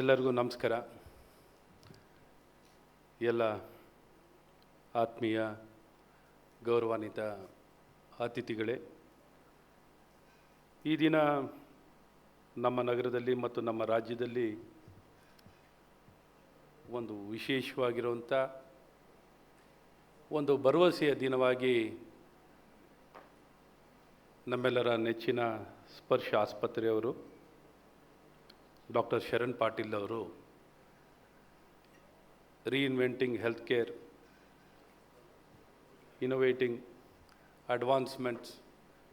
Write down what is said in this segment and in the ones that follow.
ಎಲ್ಲರಿಗೂ ನಮಸ್ಕಾರ. ಎಲ್ಲ ಆತ್ಮೀಯ ಗೌರವಾನ್ವಿತ ಅತಿಥಿಗಳೇ, ಈ ದಿನ ನಮ್ಮ ನಗರದಲ್ಲಿ ಮತ್ತು ನಮ್ಮ ರಾಜ್ಯದಲ್ಲಿ ಒಂದು ವಿಶೇಷವಾಗಿರುವಂಥ ಒಂದು ಭರವಸೆಯ ದಿನವಾಗಿ ನಮ್ಮೆಲ್ಲರ ನೆಚ್ಚಿನ ಸ್ಪರ್ಶ ಆಸ್ಪತ್ರೆಯವರು ಡಾಕ್ಟರ್ ಶರಣ್ ಪಾಟೀಲ್ ಅವರು reinventing health care, innovating advancements,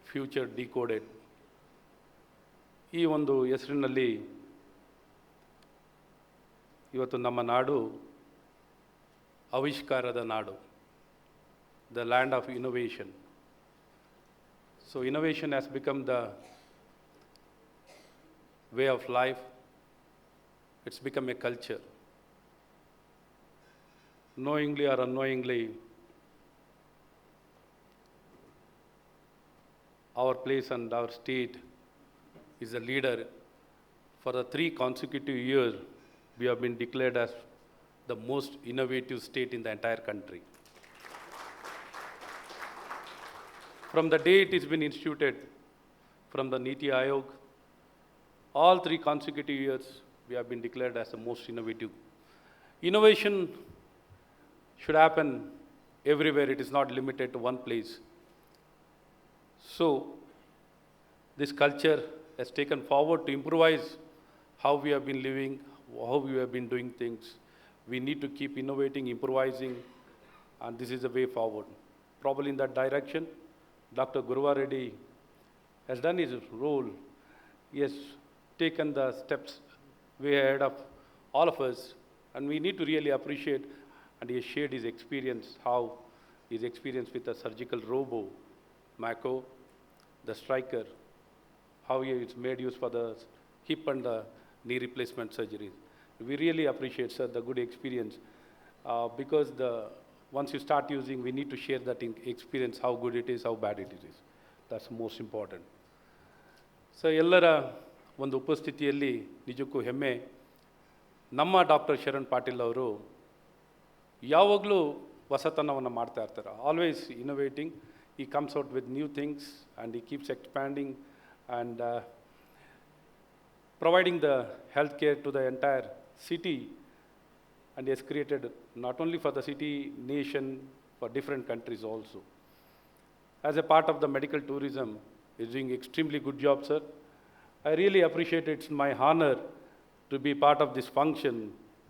future decoded ಈ ಒಂದು ಹೆಸರಿನಲ್ಲಿ ಇವತ್ತು ನಮ್ಮ ನಾಡು ಆವಿಷ್ಕಾರದ ನಾಡು, the land of innovation. So innovation has become the way of life. It's become a culture. Knowingly or unknowingly, our place and our state is a leader. For the 3 consecutive years, we have been declared as the most innovative state in the entire country. From the day it has been instituted, from the Niti Aayog, all 3 consecutive years, we have been declared as the most innovative. Innovation should happen everywhere. It is not limited to one place. So, this culture has taken forward to improvise how we have been living, how we have been doing things. We need to keep innovating, improvising, and this is the way forward. Probably in that direction, Dr. Guruva Reddy has done his role. He has taken the steps way ahead of all of us, and we need to really appreciate, and he has shared his experience, how his experience with the surgical robo, Mako, the striker, how he has made use for the hip and the knee replacement surgeries. We really appreciate, sir, the good experience, because once you start using, we need to share that experience, how good it is, how bad it is. That's most important. So, ಎಲ್ಲರ ಒಂದು ಉಪಸ್ಥಿತಿಯಲ್ಲಿ ನಿಜಕ್ಕೂ ಹೆಮ್ಮೆ. ನಮ್ಮ doctor Sharan Patil ಅವರು ಯಾವಾಗಲೂ ಹೊಸತನವನ್ನು ಮಾಡ್ತಾ ಇರ್ತಾರೆ. Always innovating. He comes out with new things and he keeps expanding and providing the health care to the entire city. And he has created not only for the city, nation, for different countries also. As a part of the medical tourism, he is doing extremely good job, sir. I really appreciate it. It's my honor to be part of this function,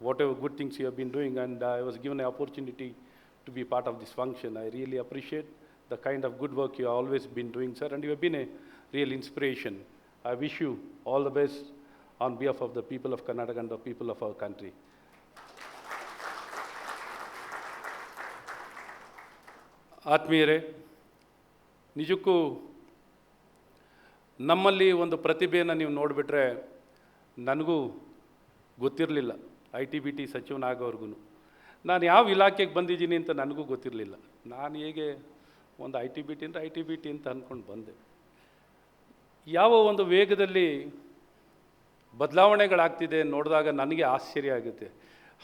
whatever good things you have been doing, and I was given an opportunity to be part of this function. I really appreciate the kind of good work you have always been doing, sir, and you have been a real inspiration. I wish you all the best on behalf of the people of Karnataka and the people of our country. ಆತ್ಮೀಯರೇ, ನಿಜಕ್ಕೂ ನಮ್ಮಲ್ಲಿ ಒಂದು ಪ್ರತಿಭೆಯನ್ನು ನೀವು ನೋಡಿಬಿಟ್ರೆ, ನನಗೂ ಗೊತ್ತಿರಲಿಲ್ಲ ITBT ಸಚಿವನಾಗೋರ್ಗು. ನಾನು ಯಾವ ಇಲಾಖೆಗೆ ಬಂದಿದ್ದೀನಿ ಅಂತ ನನಗೂ ಗೊತ್ತಿರಲಿಲ್ಲ. ನಾನು ಹೇಗೆ ಒಂದು ITBT ಅಂದರೆ ITBT ಅಂತ ಅಂದ್ಕೊಂಡು ಬಂದೆ. ಯಾವ ಒಂದು ವೇಗದಲ್ಲಿ ಬದಲಾವಣೆಗಳಾಗ್ತಿದೆ ನೋಡಿದಾಗ ನನಗೆ ಆಶ್ಚರ್ಯ ಆಗುತ್ತೆ.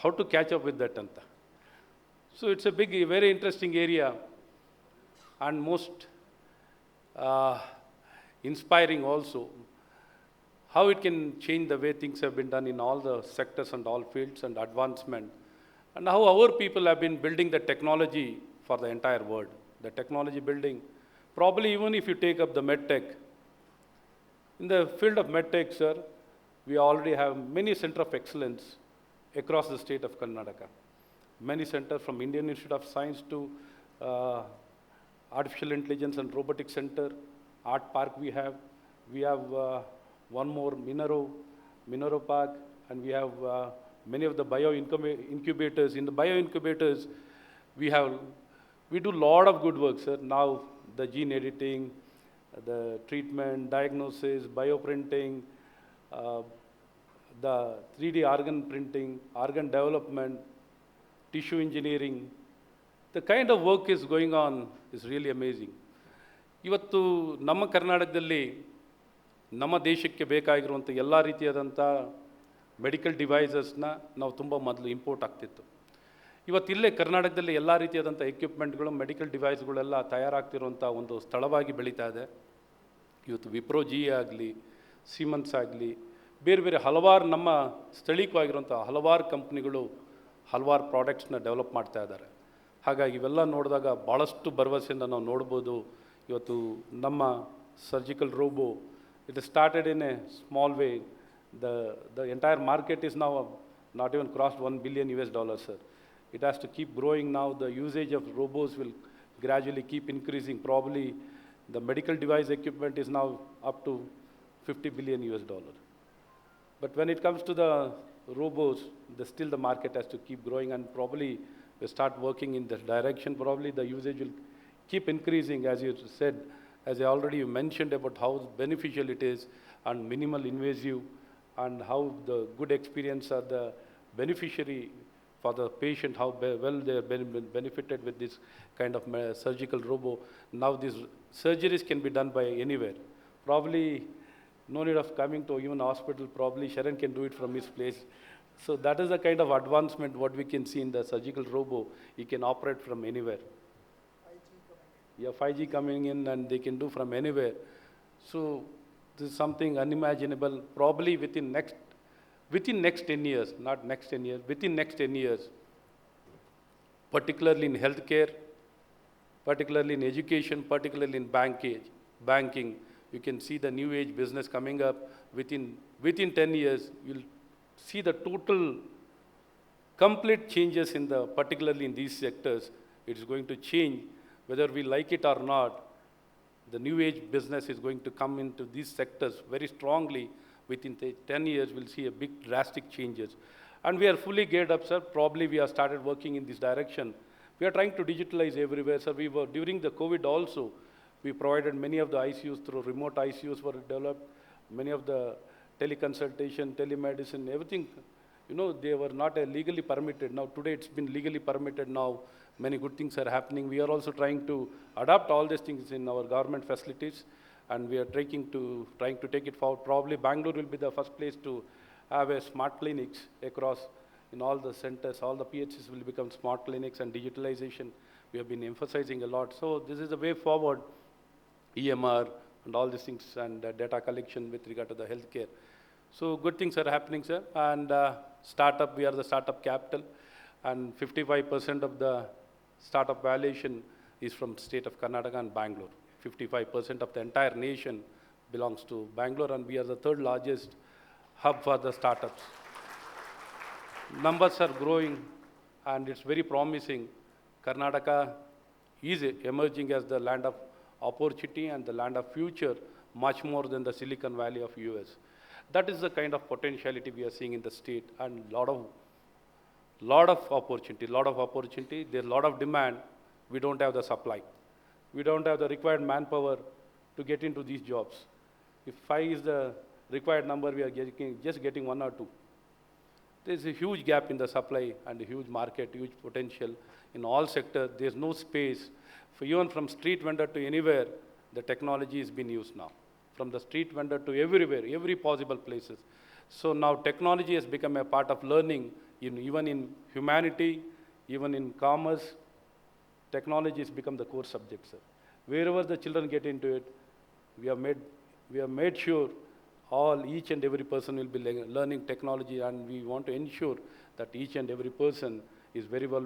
How to catch up with that ಅಂತ. So it's a big, very interesting area and most inspiring also, how it can change the way things have been done in all the sectors and all fields and advancement, and how our people have been building the technology for the entire world. The technology building, probably even if you take up the medtech, in the field of medtech, sir, we already have many centers of excellence across the state of Karnataka. Many centers, from Indian Institute of Science to Artificial Intelligence and Robotics Center, Art Park we have one more Minero Park, and we have many of the bio incubators. In the bio incubators, we do lot of good work, sir. Now the gene editing, the treatment, diagnosis, bioprinting, the 3D organ printing, organ development, tissue engineering. The kind of work is going on is really amazing. ಇವತ್ತು ನಮ್ಮ ಕರ್ನಾಟಕದಲ್ಲಿ ನಮ್ಮ ದೇಶಕ್ಕೆ ಬೇಕಾಗಿರುವಂಥ ಎಲ್ಲ ರೀತಿಯಾದಂಥ medical ಡಿವೈಸಸ್ನ ನಾವು ತುಂಬ ಮೊದಲು ಇಂಪೋರ್ಟ್ ಆಗ್ತಿತ್ತು. ಇವತ್ತಿಲ್ಲೇ ಕರ್ನಾಟಕದಲ್ಲಿ ಎಲ್ಲ ರೀತಿಯಾದಂಥ ಎಕ್ವಿಪ್ಮೆಂಟ್ಗಳು, ಮೆಡಿಕಲ್ ಡಿವೈಸ್ಗಳೆಲ್ಲ ತಯಾರಾಗ್ತಿರುವಂಥ ಒಂದು ಸ್ಥಳವಾಗಿ ಬೆಳೀತಾ ಇದೆ. ಇವತ್ತು ವಿಪ್ರೋ ಜಿ ಆಗಲಿ, ಸಿಮನ್ಸ್ ಆಗಲಿ, ಬೇರೆ ಬೇರೆ ಹಲವಾರು ನಮ್ಮ ಸ್ಥಳೀಯವಾಗಿರುವಂಥ ಹಲವಾರು ಕಂಪ್ನಿಗಳು ಹಲವಾರು ಪ್ರಾಡಕ್ಟ್ಸ್ನ ಡೆವಲಪ್ ಮಾಡ್ತಾ ಇದ್ದಾರೆ. ಹಾಗಾಗಿ ಇವೆಲ್ಲ ನೋಡಿದಾಗ ಭಾಳಷ್ಟು ಭರವಸೆಯಿಂದ ನಾವು ನೋಡ್ಬೋದು. ಇವತ್ತು ನಮ್ಮ surgical robo, it started in a small way. The entire market is now not even crossed $1 billion US, sir. It has to keep growing now. The usage of robots will gradually keep increasing. Probably the medical device equipment is now up to $50 billion US. But when it comes to the robots, still the market has to keep growing, and probably we start working in this direction. Probably the usage will keep increasing, as you said, as I already mentioned about how beneficial it is and minimal invasive, and how the good experience are the beneficiary for the patient, how well they are benefited with this kind of surgical robo. Now these surgeries can be done by anywhere. Probably no need of coming to even hospital. Probably Sharan can do it from his place. So that is the kind of advancement what we can see in the surgical robo. He can operate from anywhere. 5G coming in, and they can do from anywhere. So this is something unimaginable. Probably within next 10 years, not next 10 years, within next 10 years, particularly in healthcare, particularly in education, particularly in banking, you can see the new age business coming up. Within 10 years, you'll see the total complete changes in particularly in these sectors. It is going to change, whether we like it or not. The new age business is going to come into these sectors very strongly. Within 10 years, we'll see a big drastic changes. And we are fully geared up, sir. Probably we have started working in this direction. We are trying to digitalize everywhere, sir. During the COVID also, we provided many of the ICUs through remote ICUs were developed. Many of the teleconsultation, telemedicine, everything, they were not legally permitted. Now today it's been legally permitted now. Many good things are happening. We are also trying to adapt all these things in our government facilities, and we are trying to take it forward. Probably Bangalore will be the first place to have a smart clinics across in all the centers. All the PHCs will become smart clinics, and digitalization we have been emphasizing a lot. So this is the way forward. EMR and all these things, and data collection with regard to the healthcare. So good things are happening, sir. And startup, we are the startup capital, and 55% of the startup valuation is from state of Karnataka and Bangalore. 55% of the entire nation belongs to Bangalore, and we are the third largest hub for the startups. Numbers are growing, and it's very promising. Karnataka is emerging as the land of opportunity and the land of future, much more than the Silicon Valley of US. That is the kind of potentiality we are seeing in the state, and lot of opportunity. There's a lot of demand. We don't have the supply. We don't have the required manpower to get into these jobs. If 5 is the required number, we are just getting 1 or 2. There's a huge gap in the supply and a huge market, huge potential in all sectors. There's no space. Even from street vendor to anywhere, the technology is being used now. From the street vendor to everywhere, every possible places. So now technology has become a part of learning, even in humanity, even in commerce. Technology has become the core subject, sir. Wherever the children get into it, we have made sure each and every person will be learning technology, and we want to ensure that each and every person is very well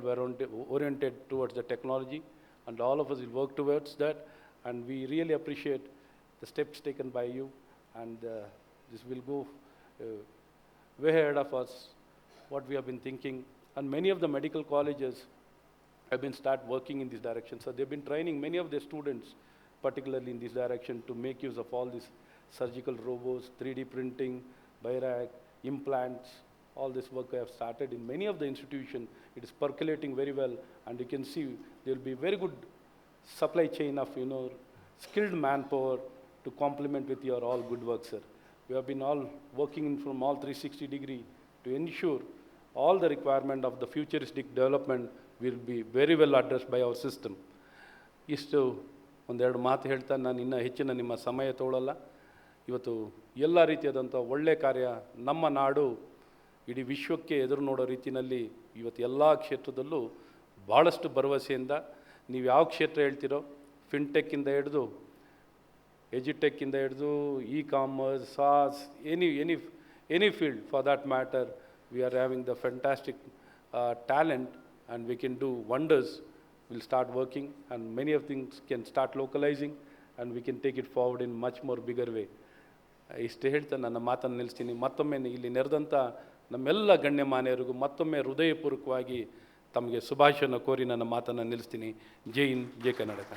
oriented towards the technology, and all of us will work towards that. And we really appreciate the steps taken by you, and this will go way ahead of us, what we have been thinking. And many of the medical colleges have been start working in this direction. So they've been training many of their students, particularly in this direction, to make use of all these surgical robots, 3D printing, BIRAC, implants. All this work I have started in many of the institutions. It is percolating very well, and you can see there will be very good supply chain of skilled manpower to complement with your all good work, sir. We have been all working from all 360 degree to ensure all the requirement of the futuristic development will be very well addressed by our system. ಇಷ್ಟು ಒಂದೆರಡು ಮಾತು ಹೇಳ್ತಾ ನಾನು ಇನ್ನೂ ಹೆಚ್ಚಿನ ನಿಮ್ಮ ಸಮಯ ತಗೊಳ್ಳಲ್ಲ. ಇವತ್ತು ಎಲ್ಲ ರೀತಿಯಾದಂಥ ಒಳ್ಳೆಯ ಕಾರ್ಯ ನಮ್ಮ ನಾಡು ಇಡೀ ವಿಶ್ವಕ್ಕೆ ಎದುರು ನೋಡೋ ರೀತಿಯಲ್ಲಿ ಇವತ್ತು ಎಲ್ಲ ಕ್ಷೇತ್ರದಲ್ಲೂ ಭಾಳಷ್ಟು ಭರವಸೆಯಿಂದ ನೀವು ಯಾವ ಕ್ಷೇತ್ರ ಹೇಳ್ತಿರೋ, ಫಿನ್ಟೆಕ್ಕಿಂದ ಹಿಡಿದು ಎಜುಟೆಕ್ಕಿಂದ ಹಿಡಿದು commerce, sauce, any field for that matter, we are having the fantastic talent and we can do wonders. We'll start working and many of things can start localizing and we can take it forward in much more bigger way. ಇಷ್ಟು ಹೇಳ್ತಾ ನನ್ನ ಮಾತನ್ನು ನಿಲ್ಲಿಸ್ತೀನಿ. ಮತ್ತೊಮ್ಮೆ ಇಲ್ಲಿ ನೆರೆದಂಥ ನಮ್ಮೆಲ್ಲ ಗಣ್ಯಮಾನ್ಯರಿಗೂ ಮತ್ತೊಮ್ಮೆ ಹೃದಯಪೂರ್ವಕವಾಗಿ ತಮಗೆ ಶುಭಾಶಯನ ಕೋರಿ ನನ್ನ ಮಾತನ್ನು ನಿಲ್ಲಿಸ್ತೀನಿ. ಜೈ ಹಿಂದ್, ಜೈ ಕರ್ನಾಟಕ.